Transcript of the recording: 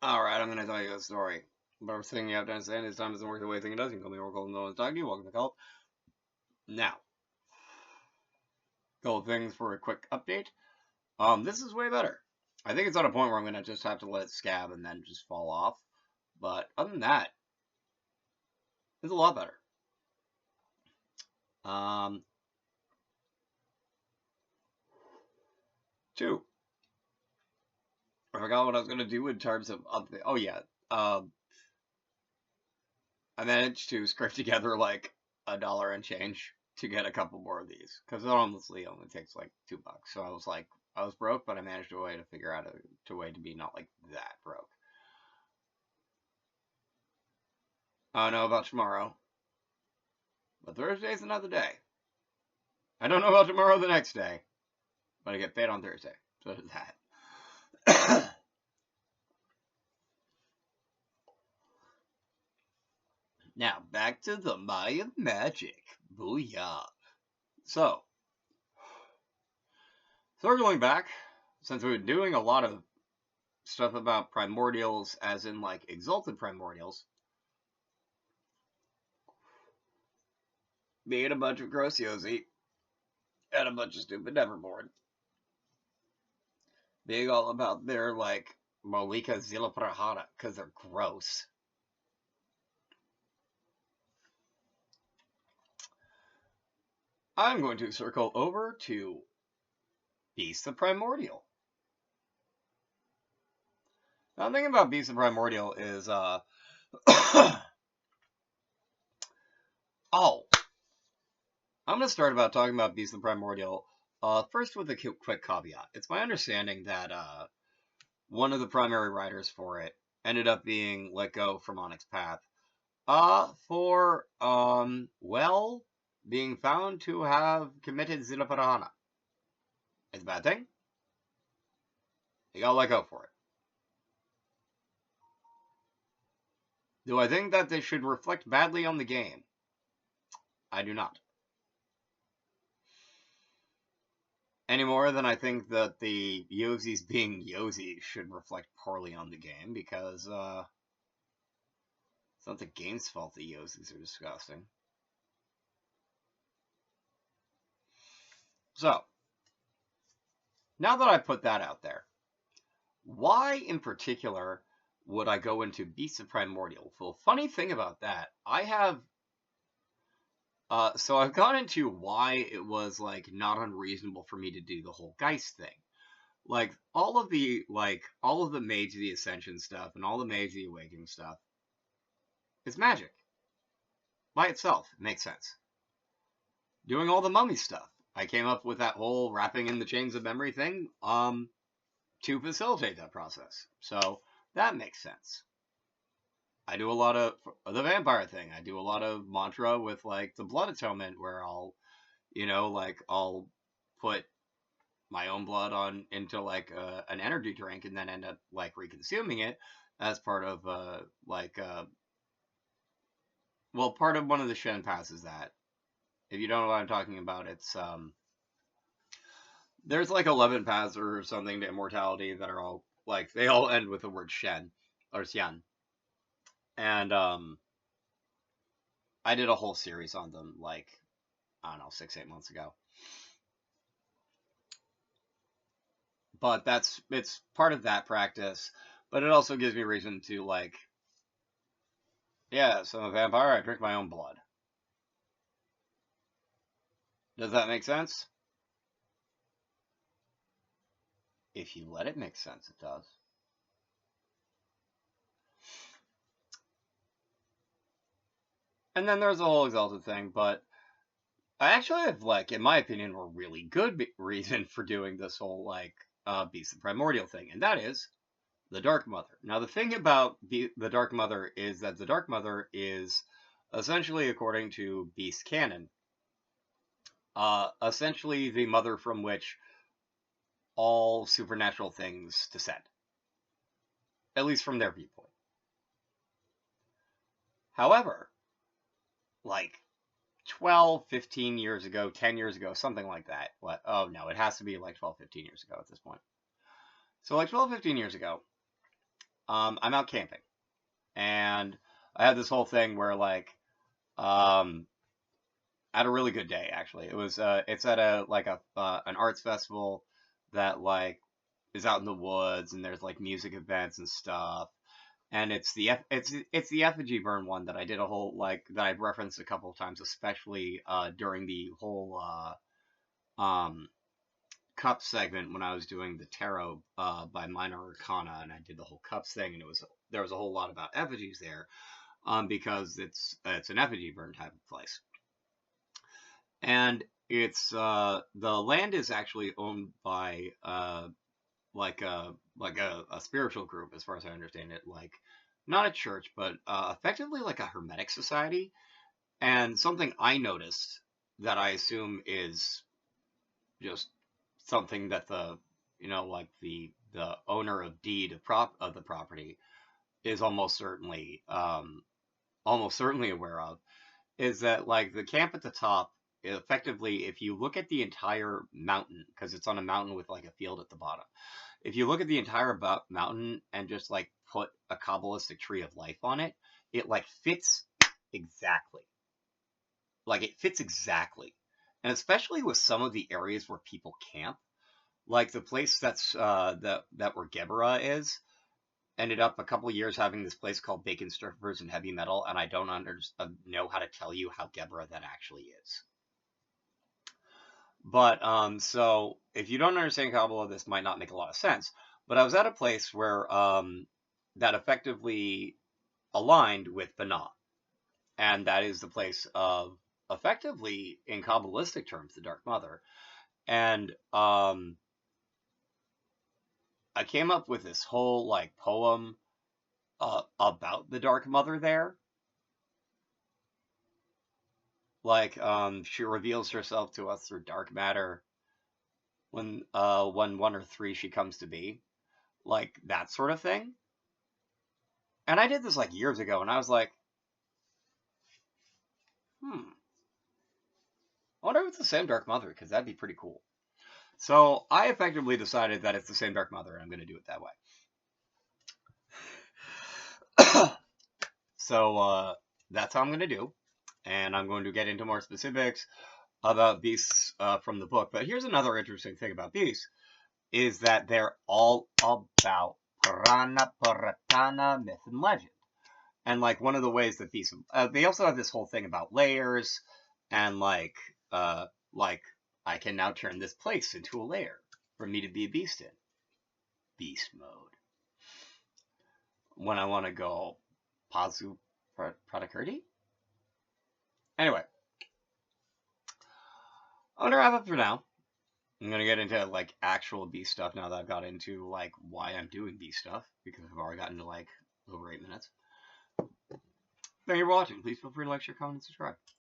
Alright, I'm gonna tell you a story. But first thing you have to understand is time doesn't work the way you think it does. You can call me Oracle, no one's talking to you. Welcome to the cult. Now, couple of things for a quick update. This is way better. I think it's at a point where I'm gonna just have to let it scab and then just fall off. But other than that, it's a lot better. Two. I forgot what I was gonna do in terms of update. Oh yeah. I managed to scrape together like $1 and change to get a couple more of these because it honestly only takes like $2. So I was like, I was broke, but I managed a way to figure out a way to be not like that broke. I don't know about tomorrow, but Thursday's another day. I don't know about tomorrow the next day, but I get paid on Thursday, so there's that. Now, back to the Maya magic. Booyah. So, circling back, since we've been doing a lot of stuff about primordials, as in like exalted primordials, being a bunch of Grossiosi and a bunch of stupid Neverborn, being all about their like Malika Zilaprahana because they're gross. I'm going to circle over to Beast the Primordial. Now, the thing about Beast the Primordial is, oh, I'm going to start about talking about Beast the Primordial, first with a quick caveat. It's my understanding that, one of the primary writers for it ended up being let go from Onyx Path, for, well, being found to have committed Zilaparahana. It's a bad thing. He got let go for it. Do I think that they should reflect badly on the game? I do not. Any more than I think that the Yozis being Yozi should reflect poorly on the game, because, it's not the game's fault the Yozis are disgusting. So, now that I put that out there, why in particular would I go into Beasts of Primordial? Well, funny thing about that, I have, so I've gone into why it was, like, not unreasonable for me to do the whole Geist thing. Like, all of the Mage of the Ascension stuff and all the Mage of the Awakening stuff, it's magic. By itself, it makes sense. Doing all the mummy stuff, I came up with that whole wrapping in the chains of memory thing, to facilitate that process. So, that makes sense. I do a lot of the vampire thing. I do a lot of mantra with, like, the blood atonement, where I'll, like, I'll put my own blood into, like, an energy drink and then end up, like, reconsuming it as part of, well, part of one of the Shen passes that. If you don't know what I'm talking about, it's, there's, like, 11 paths or something to immortality that are all, like, they all end with the word Shen, or Xian. And, I did a whole series on them, like, I don't know, 6-8 months ago. But it's part of that practice, but it also gives me reason to, like, yeah, so I'm a vampire, I drink my own blood. Does that make sense? If you let it make sense, it does. And then there's the whole exalted thing, but I actually have, like, in my opinion, a really good reason for doing this whole, like, Beast of Primordial thing, and that is the Dark Mother. Now, the thing about the Dark Mother is that the Dark Mother is essentially, according to Beast canon, essentially the mother from which all supernatural things descend. At least from their viewpoint. However, like 12, 15 years ago, 10 years ago, something like that. What? Oh, no, it has to be like 12, 15 years ago at this point. So like 12, 15 years ago, I'm out camping, and I had this whole thing where like um, I had a really good day actually. It's at a like a an arts festival that like is out in the woods, and there's like music events and stuff. And it's the effigy burn one that I did a whole like that I've referenced a couple of times, especially during the whole um cup segment when I was doing the tarot by Minor Arcana, and I did the whole cups thing, and there was a whole lot about effigies there, because it's an effigy burn type of place, and it's the land is actually owned by a spiritual group, as far as I understand it, like not a church, but effectively like a hermetic society. And something I noticed that I assume is just something that the like the owner of deed of the property is almost certainly aware of, is that like the camp at the top, effectively, if you look at the entire mountain, because it's on a mountain with like a field at the bottom, if you look at the entire mountain and just like put a Kabbalistic tree of life on it, it like fits exactly. Like it fits exactly. And especially with some of the areas where people camp, like the place that where Gebera is, ended up a couple of years having this place called Bacon Strippers and Heavy Metal, and I don't know how to tell you how Gebera that actually is. But so if you don't understand Kabbalah, this might not make a lot of sense. But I was at a place where that effectively aligned with Banah, and that is the place of effectively, in Kabbalistic terms, the Dark Mother. And I came up with this whole like poem about the Dark Mother there. Like she reveals herself to us through dark matter when one or three she comes to be, like that sort of thing. And I did this like years ago, and I was like, I wonder if it's the same Dark Mother, because that'd be pretty cool. So I effectively decided that it's the same Dark Mother, and I'm going to do it that way. So that's how I'm going to do, and I'm going to get into more specifics about beasts from the book. But here's another interesting thing about beasts, is that they're all about Purana, Puratana, myth, and legend. And like one of the ways that beasts, they also have this whole thing about layers, and like I can now turn this place into a layer for me to be a beast in beast mode when I want to go Pazu Pradakurti. Anyway, I'm gonna wrap up for now. I'm gonna get into like actual beast stuff now that I've got into like why I'm doing beast stuff, because I've already gotten to like over 8 minutes. Thank you for watching. Please feel free to like, share, comment, and subscribe.